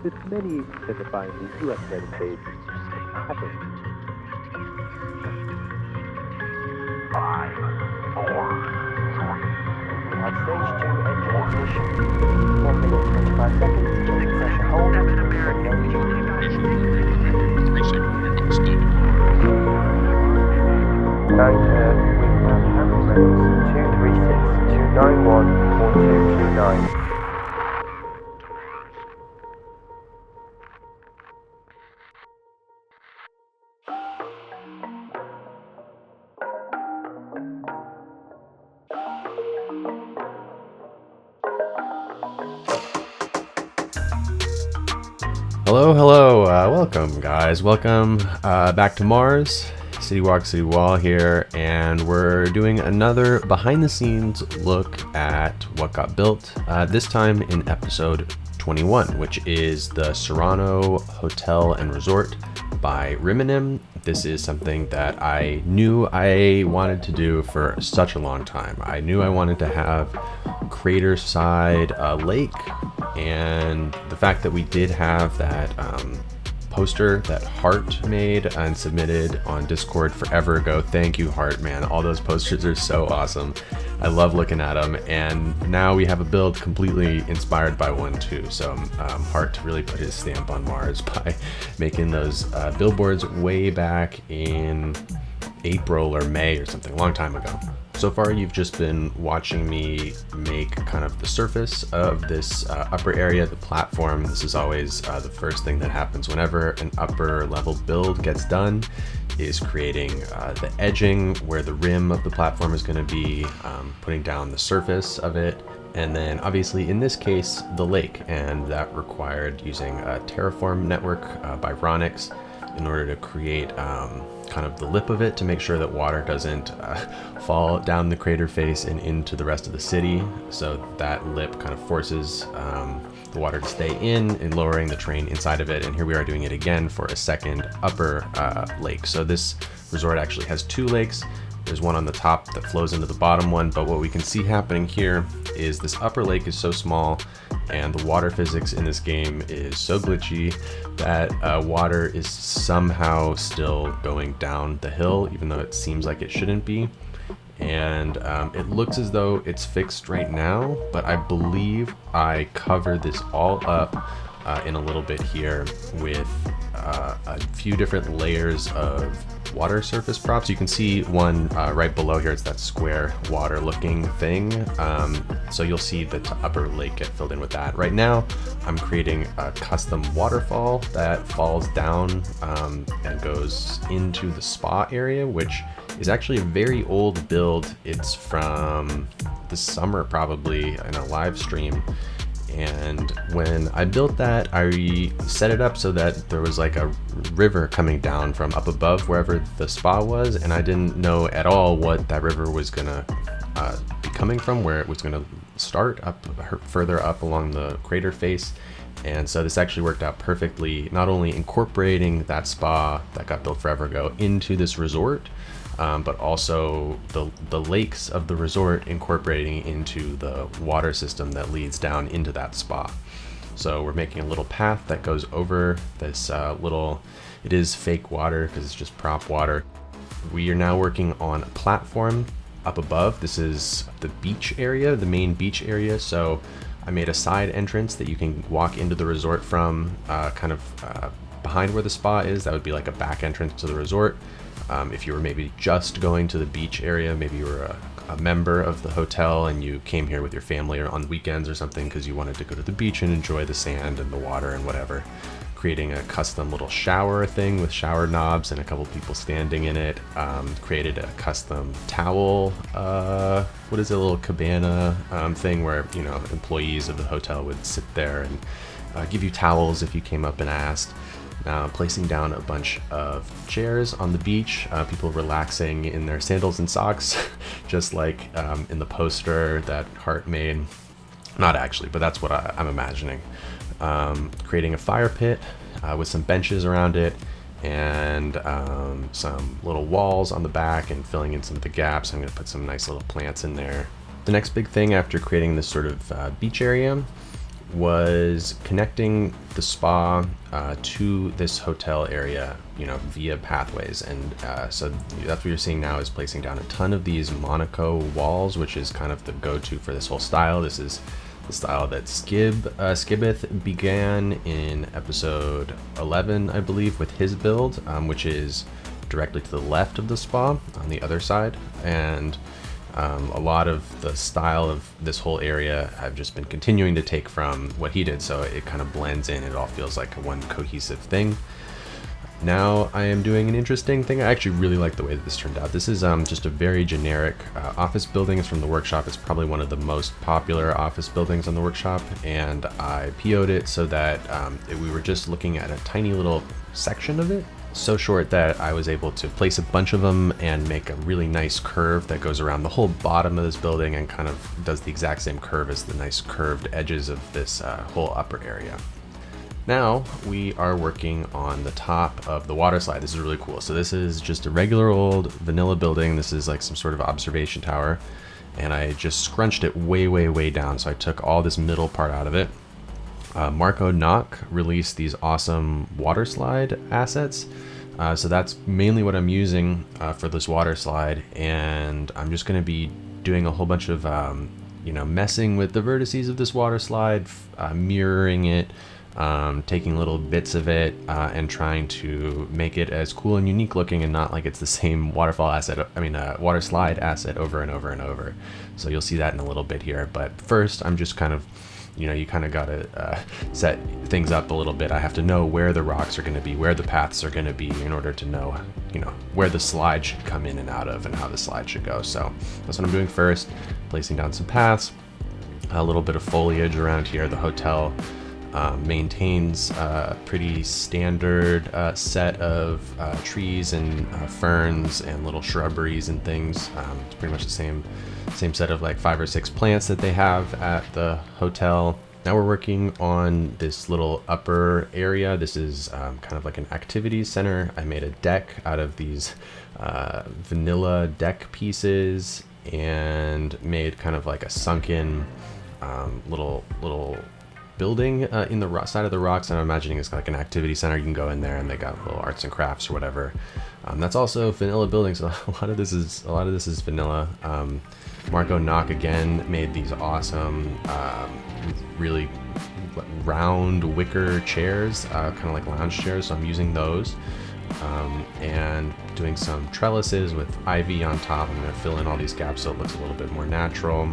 with many signifying the two escalating stage happening. 5, 4, 3. We have stage 2 engine ignition. 1 minute 25 seconds, change pressure hold, and no Right, we have ambulance 236 291 4229. Hello, welcome guys, welcome back to Mars. City Walk, City Wall here, and we're doing another behind the scenes look at what got built, this time in episode 21, which is the Sirrano Hotel and Resort by Riminim. This is something that I knew I wanted to do for such a long time. I knew I wanted to have crater side lake, and the fact that we did have that poster that Hart made and submitted on Discord forever ago. Thank you, Hart, man. All those posters are so awesome. I love looking at them, and now we have a build completely inspired by one too. So Hart really put his stamp on Mars by making those billboards way back in April or May or something, a long time ago. So far, you've just been watching me make kind of the surface of this upper area, the platform. This is always the first thing that happens whenever an upper level build gets done, is creating the edging where the rim of the platform is going to be, putting down the surface of it, and then obviously in this case, the lake, and that required using a terraform network by Ronix in order to create kind of the lip of it to make sure that water doesn't fall down the crater face and into the rest of the city. So that lip kind of forces the water to stay in and lowering the terrain inside of it. And here we are doing it again for a second upper lake. So this resort actually has two lakes. There's one on the top that flows into the bottom one, but what we can see happening here is this upper lake is so small and the water physics in this game is so glitchy that water is somehow still going down the hill, even though it seems like it shouldn't be. And it looks as though it's fixed right now, but I believe I covered this all up in a little bit here with a few different layers of water surface props. You can see one right below here. It's that square water looking thing. So you'll see the upper lake get filled in with that. Right now, I'm creating a custom waterfall that falls down and goes into the spa area, which is actually a very old build. It's from the summer, probably, in a live stream. And when I built that, I set it up so that there was like a river coming down from up above wherever the spa was, and I didn't know at all what that river was gonna be coming from, where it was gonna start up further up along the crater face. And so this actually worked out perfectly, not only incorporating that spa that got built forever ago into this resort, but also the lakes of the resort incorporating into the water system that leads down into that spa. So we're making a little path that goes over this it is fake water because it's just prop water. We are now working on a platform up above. This is the beach area, the main beach area. So I made a side entrance that you can walk into the resort from, kind of behind where the spa is. That would be like a back entrance to the resort. If you were maybe just going to the beach area, maybe you were a member of the hotel and you came here with your family or on weekends or something because you wanted to go to the beach and enjoy the sand and the water and whatever, creating a custom little shower thing with shower knobs and a couple people standing in it. Created a custom towel, a little cabana thing where, you know, employees of the hotel would sit there and give you towels if you came up and asked. Placing down a bunch of chairs on the beach, people relaxing in their sandals and socks, just like in the poster that Hart made. Not actually, but that's what I'm imagining. Creating a fire pit with some benches around it and some little walls on the back and filling in some of the gaps. I'm going to put some nice little plants in there. The next big thing after creating this sort of beach area was connecting the spa to this hotel area, via pathways. And so that's what you're seeing now, is placing down a ton of these Monaco walls, which is kind of the go-to for this whole style. This is the style that Skibbeth began in episode 11, I believe, with his build, which is directly to the left of the spa on the other side. And a lot of the style of this whole area I've just been continuing to take from what he did, so it kind of blends in. It all feels like one cohesive thing. Now I am doing an interesting thing. I actually really like the way that this turned out. This is just a very generic office building. It's from the workshop. It's probably one of the most popular office buildings on the workshop, and I PO'd it so that we were just looking at a tiny little section of it. So short that I was able to place a bunch of them and make a really nice curve that goes around the whole bottom of this building and kind of does the exact same curve as the nice curved edges of this whole upper area. Now we are working on the top of the water slide. This is really cool. So this is just a regular old vanilla building. This is like some sort of observation tower, and I just scrunched it way down. So I took all this middle part out of it. Marco Knock released these awesome water slide assets. So that's mainly what I'm using for this water slide, and I'm just going to be doing a whole bunch of messing with the vertices of this water slide, mirroring it, taking little bits of it, and trying to make it as cool and unique looking and not like it's the same water slide asset over and over. So you'll see that in a little bit here, but first I'm just kind of, you kind of got to set things up a little bit. I have to know where the rocks are going to be, where the paths are going to be, in order to know, where the slide should come in and out of and how the slide should go. So that's what I'm doing first, placing down some paths, a little bit of foliage around here. The hotel maintains a pretty standard set of trees and ferns and little shrubberies and things. It's pretty much the same set of like 5 or 6 plants that they have at the hotel. Now we're working on this little upper area. This is kind of like an activities center. I made a deck out of these vanilla deck pieces and made kind of like a sunken little building in the side of the rocks, and I'm imagining it's like an activity center. You can go in there and they got little arts and crafts or whatever. That's also vanilla building, so a lot of this is vanilla. Marco Knock again made these awesome, really round wicker chairs, kind of like lounge chairs. So I'm using those, and doing some trellises with ivy on top. I'm going to fill in all these gaps so it looks a little bit more natural.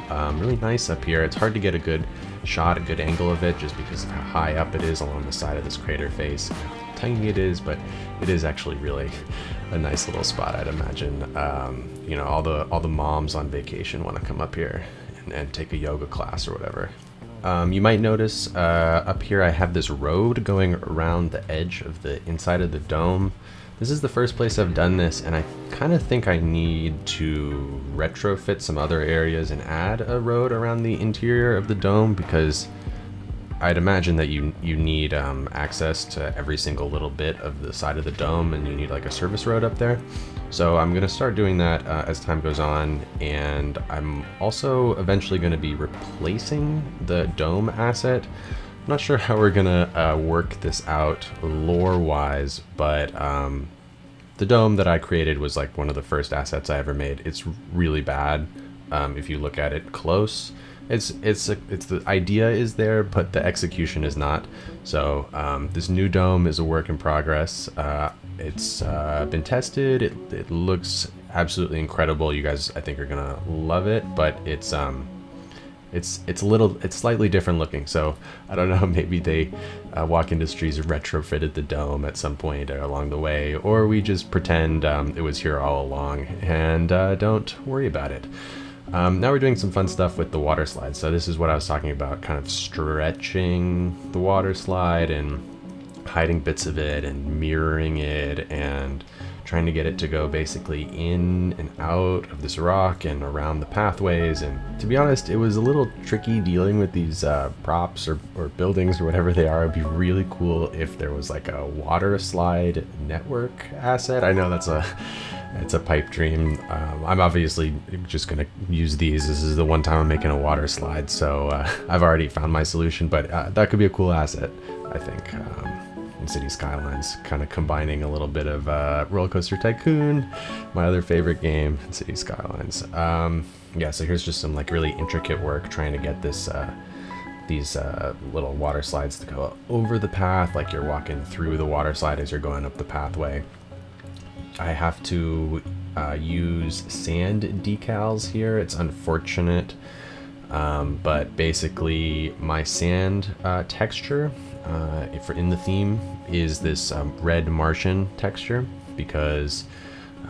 Really nice up here. It's hard to get a good shot, a good angle of it, just because of how high up it is along the side of this crater face. How tiny it is, but it is actually really a nice little spot, I'd imagine. All the moms on vacation want to come up here and take a yoga class or whatever. You might notice up here I have this road going around the edge of the inside of the dome. This is the first place I've done this, and I kind of think I need to retrofit some other areas and add a road around the interior of the dome, because I'd imagine that you need access to every single little bit of the side of the dome, and you need like a service road up there. So I'm going to start doing that as time goes on, and I'm also eventually going to be replacing the dome asset. I'm not sure how we're gonna work this out lore-wise, but the dome that I created was like one of the first assets I ever made. It's really bad if you look at it close. It's the idea is there, but the execution is not. So this new dome is a work in progress. It's been tested. It looks absolutely incredible. You guys, I think, are gonna love it, but it's slightly different looking, so I don't know, maybe they Walk Industries retrofitted the dome at some point along the way, or we just pretend it was here all along and don't worry about it. Now we're doing some fun stuff with the water slide. So this is what I was talking about, kind of stretching the water slide and hiding bits of it and mirroring it and trying to get it to go basically in and out of this rock and around the pathways. And to be honest, it was a little tricky dealing with these props or buildings or whatever they are. It'd be really cool if there was like a water slide network asset. I know that's It's a pipe dream. I'm obviously just gonna use these. This is the one time I'm making a water slide, so I've already found my solution, but that could be a cool asset, I think, in City Skylines, kind of combining a little bit of Roller Coaster Tycoon, my other favorite game, City Skylines. Yeah, so here's just some like really intricate work trying to get this these little water slides to go over the path, like you're walking through the water slide as you're going up the pathway. I have to use sand decals here. It's unfortunate, but basically my sand texture in the theme is this red Martian texture, because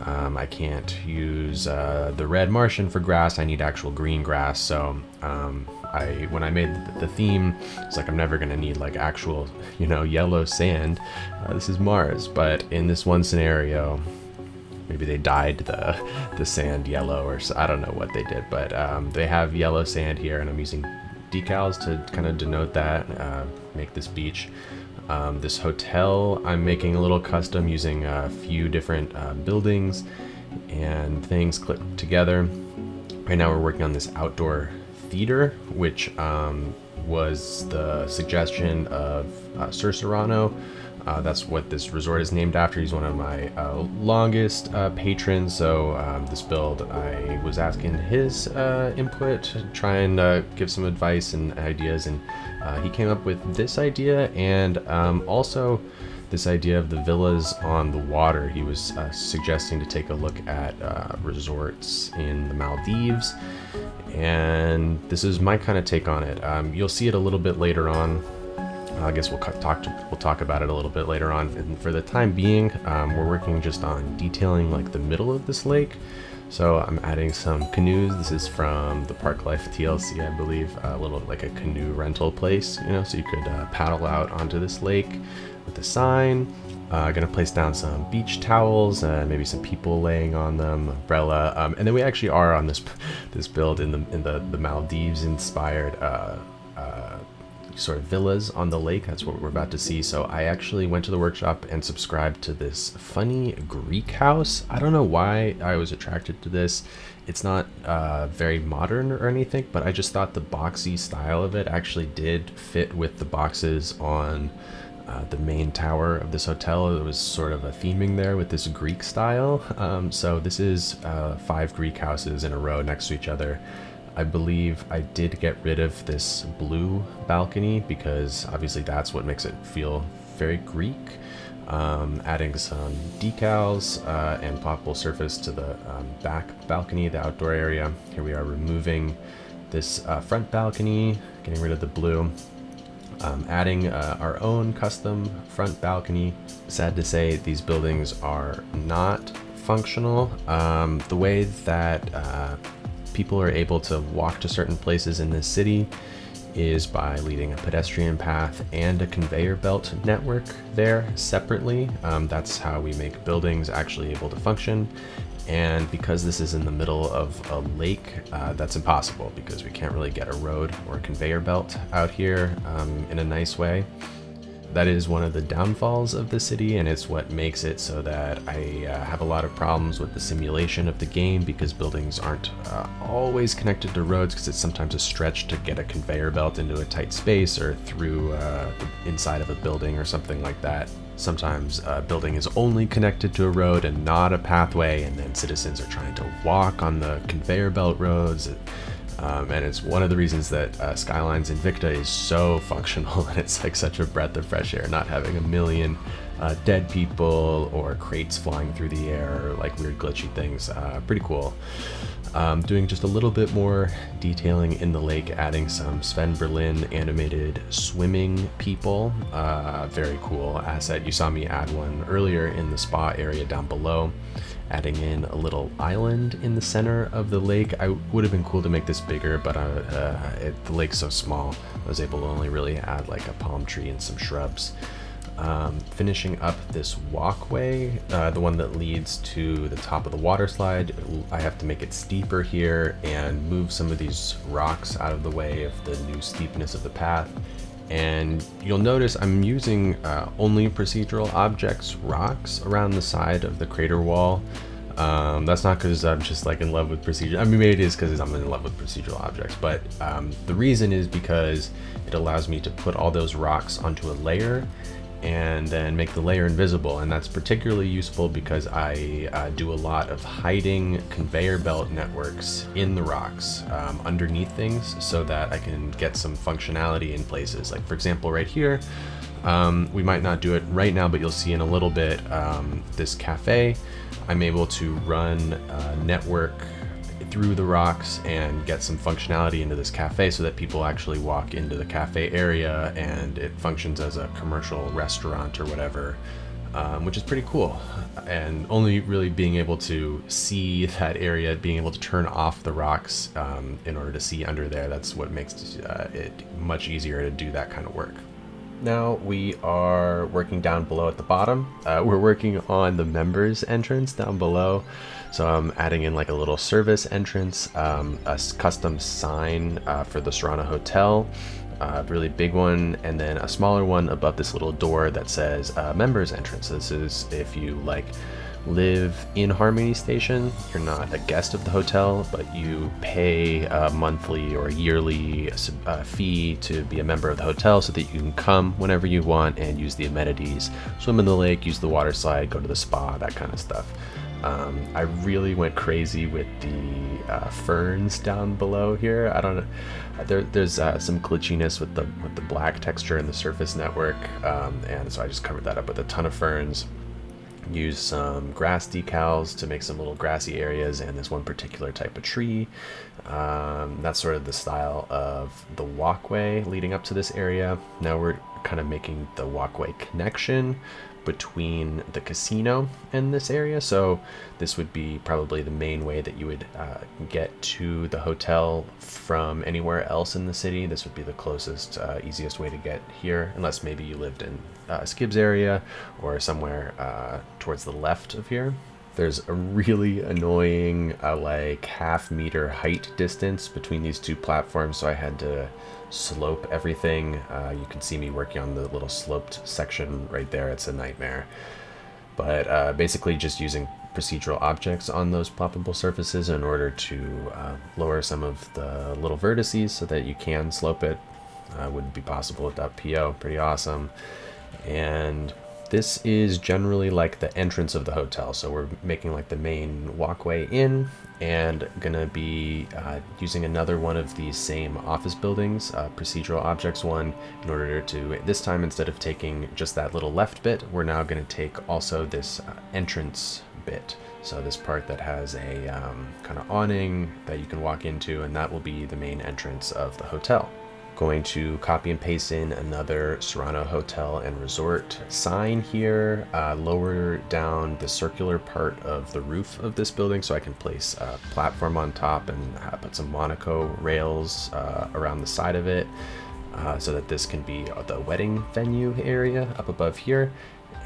I can't use the red Martian for grass. I need actual green grass. So when I made the theme, it's like I'm never gonna need like actual, you know, yellow sand. This is Mars, but in this one scenario, maybe they dyed the sand yellow, or I don't know what they did, but they have yellow sand here, and I'm using decals to kind of denote that, make this beach. This hotel I'm making a little custom using a few different buildings and things clipped together. Right now we're working on this outdoor theater, which was the suggestion of Sir Sirrano. That's what this resort is named after. He's one of my longest patrons, so this build, I was asking his input to try and give some advice and ideas, and he came up with this idea, and also this idea of the villas on the water. He was suggesting to take a look at resorts in the Maldives, and this is my kind of take on it. You'll see it a little bit later on. I guess we'll talk about it a little bit later on. And for the time being, we're working just on detailing like the middle of this lake. So I'm adding some canoes. This is from the Park Life TLC, I believe, a little like a canoe rental place, you know, so you could paddle out onto this lake with a sign. Gonna place down some beach towels, maybe some people laying on them, umbrella, and then we actually are on this build in the Maldives inspired sort of villas on the lake. That's what we're about to see. So I actually went to the workshop and subscribed to this funny Greek house. I don't know why I was attracted to this. It's not very modern or anything, but I just thought the boxy style of it actually did fit with the boxes on the main tower of this hotel. There was sort of a theming there with this Greek style. So this is 5 Greek houses in a row next to each other. I believe I did get rid of this blue balcony because obviously that's what makes it feel very Greek. Adding some decals and poppable surface to the back balcony, the outdoor area. Here we are removing this front balcony, getting rid of the blue. Adding our own custom front balcony. Sad to say, these buildings are not functional. The way that people are able to walk to certain places in this city is by leading a pedestrian path and a conveyor belt network there separately. That's how we make buildings actually able to function. And because this is in the middle of a lake, that's impossible because we can't really get a road or a conveyor belt out here in a nice way. That is one of the downfalls of the city, and it's what makes it so that I have a lot of problems with the simulation of the game, because buildings aren't always connected to roads, because it's sometimes a stretch to get a conveyor belt into a tight space or through the inside of a building or something like that. Sometimes a building is only connected to a road and not a pathway, and then citizens are trying to walk on the conveyor belt roads. And it's one of the reasons that Skylines Invicta is so functional, and it's like such a breath of fresh air, not having a million dead people or crates flying through the air or like weird glitchy things. Pretty cool. Doing just a little bit more detailing in the lake, adding some Sven Berlin animated swimming people. Very cool asset. You saw me add one earlier in the spa area down below. Adding in a little island in the center of the lake. I would have been cool to make this bigger, but the lake's so small, I was able to only really add like a palm tree and some shrubs. Finishing up this walkway, the one that leads to the top of the water slide, I have to make it steeper here and move some of these rocks out of the way of the new steepness of the path. And you'll notice I'm using only procedural objects, rocks, around the side of the crater wall. That's not because I'm just like in love with procedural. I mean, maybe it is because I'm in love with procedural objects, but the reason is because it allows me to put all those rocks onto a layer and then make the layer invisible. And that's particularly useful because I do a lot of hiding conveyor belt networks in the rocks underneath things so that I can get some functionality in places. Like for example, right here, we might not do it right now, but you'll see in a little bit, this cafe, I'm able to run a network through the rocks and get some functionality into this cafe so that people actually walk into the cafe area and it functions as a commercial restaurant or whatever, which is pretty cool. And only really being able to see that area, being able to turn off the rocks in order to see under there, that's what makes it much easier to do that kind of work. Now we are working down below at the bottom. We're working on the members entrance down below. So I'm adding in like a little service entrance, a custom sign for the Sirrano Hotel, a really big one, and then a smaller one above this little door that says members entrance. This is if you like live in Harmony Station, you're not a guest of the hotel, but you pay a monthly or yearly fee to be a member of the hotel so that you can come whenever you want and use the amenities, swim in the lake, use the water slide, go to the spa, that kind of stuff. I really went crazy with the ferns down below here. I don't know, there's some glitchiness with the black texture in the surface network, and so I just covered that up with a ton of ferns. Use some grass decals to make some little grassy areas and this one particular type of tree. That's sort of the style of the walkway leading up to this area. Now we're kind of making the walkway connection between the casino and this area. So this would be probably the main way that you would get to the hotel from anywhere else in the city. This would be the closest, easiest way to get here, unless maybe you lived in Skibbs area or somewhere towards the left of here. There's a really annoying like half-meter height distance between these two platforms, so I had to slope everything. You can see me working on the little sloped section right there. It's a nightmare. But basically just using procedural objects on those ploppable surfaces in order to lower some of the little vertices so that you can slope it. Wouldn't be possible without PO. Pretty awesome. And this is generally like the entrance of the hotel. So we're making like the main walkway in and gonna be using another one of these same office buildings, procedural objects one, in order to, this time instead of taking just that little left bit, we're now gonna take also this entrance bit. So this part that has a kind of awning that you can walk into, and that will be the main entrance of the hotel. Going to copy and paste in another Sirrano Hotel and Resort sign here, lower down the circular part of the roof of this building so I can place a platform on top and put some Monaco rails around the side of it so that this can be the wedding venue area up above here.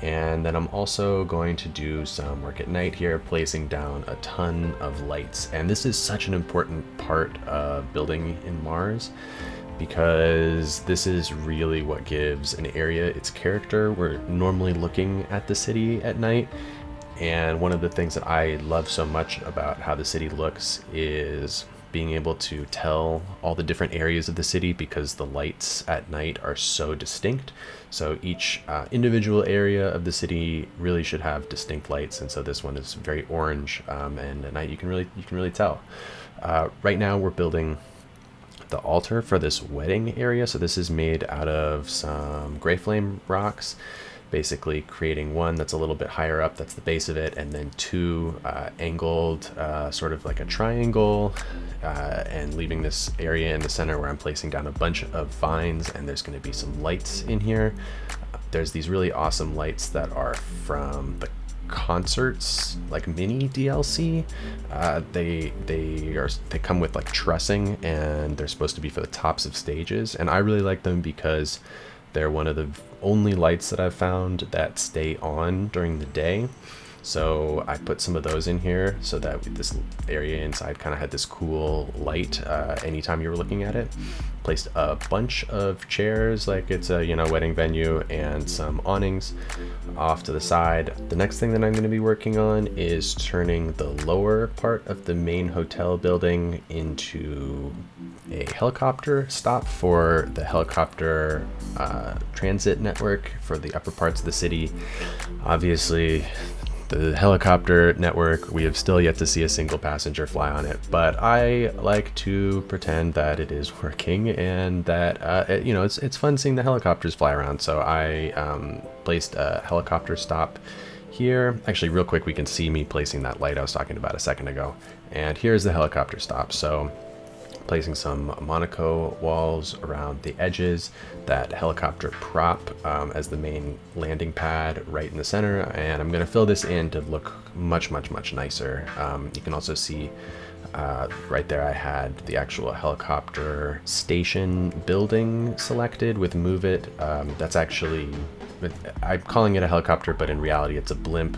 And then I'm also going to do some work at night here, placing down a ton of lights. And this is such an important part of building in Mars, because this is really what gives an area its character. We're normally looking at the city at night, and one of the things that I love so much about how the city looks is being able to tell all the different areas of the city, because the lights at night are so distinct. So each individual area of the city really should have distinct lights, and so this one is very orange, and at night you can really tell. Right now we're building the altar for this wedding area. So this is made out of some gray flame rocks, basically creating one that's a little bit higher up, that's the base of it, and then two angled, sort of like a triangle, and leaving this area in the center where I'm placing down a bunch of vines, and there's going to be some lights in here. There's these really awesome lights that are from the concerts, like mini DLC. They come with like trussing, and they're supposed to be for the tops of stages, and I really like them because they're one of the only lights that I've found that stay on during the day. So I put some of those in here so that this area inside kind of had this cool light anytime you were looking at it. Placed a bunch of chairs like it's a, you know, wedding venue, and some awnings off to the side. The next thing that I'm going to be working on is turning the lower part of the main hotel building into a helicopter stop for the helicopter transit network for the upper parts of the city. Obviously, the helicopter network, we have still yet to see a single passenger fly on it, but I like to pretend that it is working and that you know, it's fun seeing the helicopters fly around. So I placed a helicopter stop here. Actually, real quick, we can see me placing that light I was talking about a second ago, and here's the helicopter stop. So placing some Monaco walls around the edges, that helicopter prop as the main landing pad right in the center, and I'm going to fill this in to look much nicer. You can also see right there I had the actual helicopter station building selected with Move It. That's actually, I'm calling it a helicopter, but in reality it's a blimp.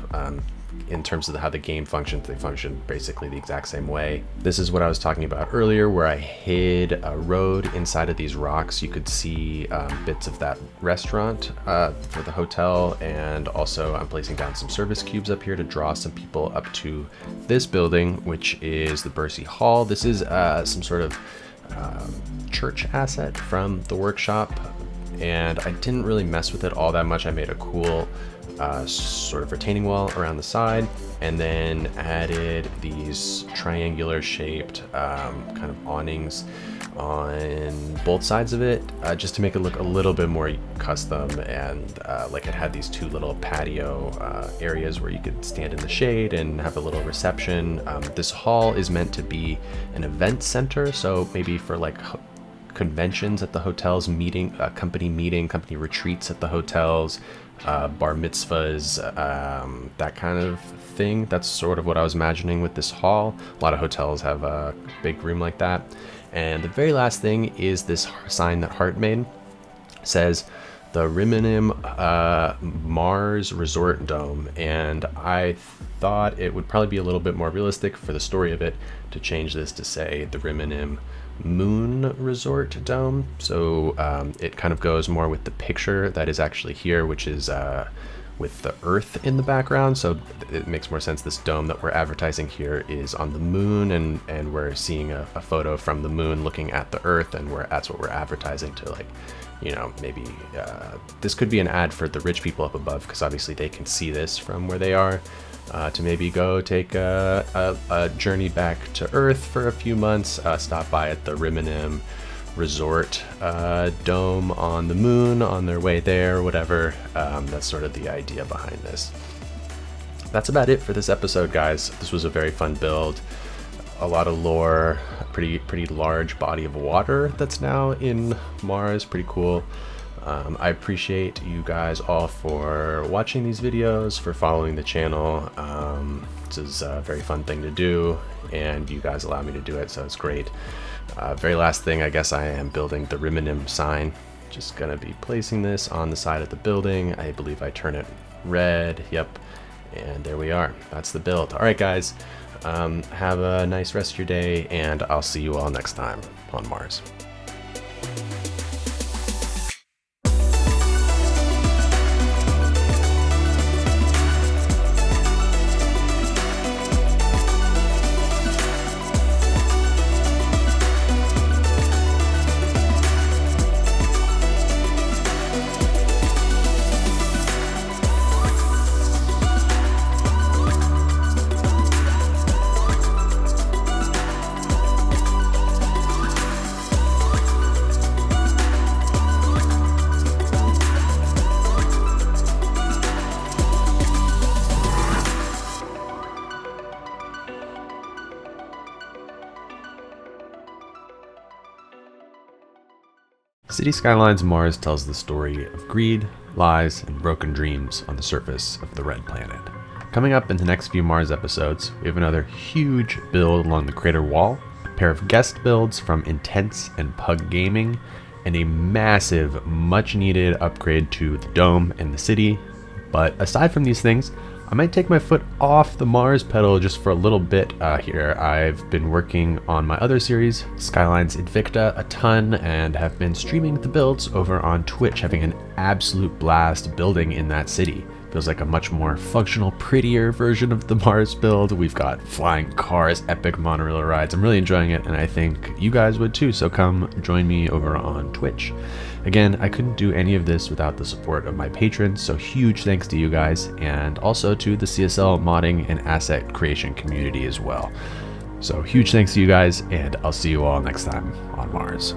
In terms of how the game functions, they function basically the exact same way. This is what I was talking about earlier, where I hid a road inside of these rocks. You could see bits of that restaurant for the hotel, and also I'm placing down some service cubes up here to draw some people up to this building, which is the Bursee Hall. This is some sort of church asset from the workshop, and I didn't really mess with it all that much. I made a cool sort of retaining wall around the side, and then added these triangular shaped kind of awnings on both sides of it, just to make it look a little bit more custom, and like it had these two little patio areas where you could stand in the shade and have a little reception. This hall is meant to be an event center, so maybe for like conventions at the hotels, company retreats at the hotels, bar mitzvahs, that kind of thing. That's sort of what I was imagining with this hall. A lot of hotels have a big room like that. And the very last thing is this sign that Hart made. It says the Riminim Mars Resort Dome, and I thought it would probably be a little bit more realistic for the story of it to change this to say the Riminim Moon Resort Dome. So it kind of goes more with the picture that is actually here, which is with the Earth in the background. So it makes more sense. This dome that we're advertising here is on the moon, and we're seeing a photo from the moon looking at the Earth, and that's what we're advertising to, like, you know, maybe this could be an ad for the rich people up above, because obviously they can see this from where they are. To maybe go take a journey back to Earth for a few months, stop by at the Riminim Resort Dome on the moon on their way there, whatever. That's sort of the idea behind this. That's about it for this episode, guys. This was a very fun build. A lot of lore, a pretty large body of water that's now in Mars. Pretty cool. I appreciate you guys all for watching these videos, for following the channel. This is a very fun thing to do, and you guys allow me to do it, so it's great. Very last thing, I guess I am building the Riminim sign. Just gonna be placing this on the side of the building. I believe I turn it red. Yep. And there we are. That's the build. All right, guys. Have a nice rest of your day, and I'll see you all next time on Mars. City Skylines Mars tells the story of greed, lies, and broken dreams on the surface of the Red Planet. Coming up in the next few Mars episodes, we have another huge build along the crater wall, a pair of guest builds from Intense and Pug Gaming, and a massive, much-needed upgrade to the dome and the city. But aside from these things, I might take my foot off the Mars pedal just for a little bit here. I've been working on my other series, Skylines Invicta, a ton, and have been streaming the builds over on Twitch, having an absolute blast building in that city. Feels like a much more functional, prettier version of the Mars build. We've got flying cars, epic monorail rides. I'm really enjoying it, and I think you guys would too, so come join me over on Twitch. Again, I couldn't do any of this without the support of my patrons, so huge thanks to you guys, and also to the CSL modding and asset creation community as well. So huge thanks to you guys, and I'll see you all next time on Mars.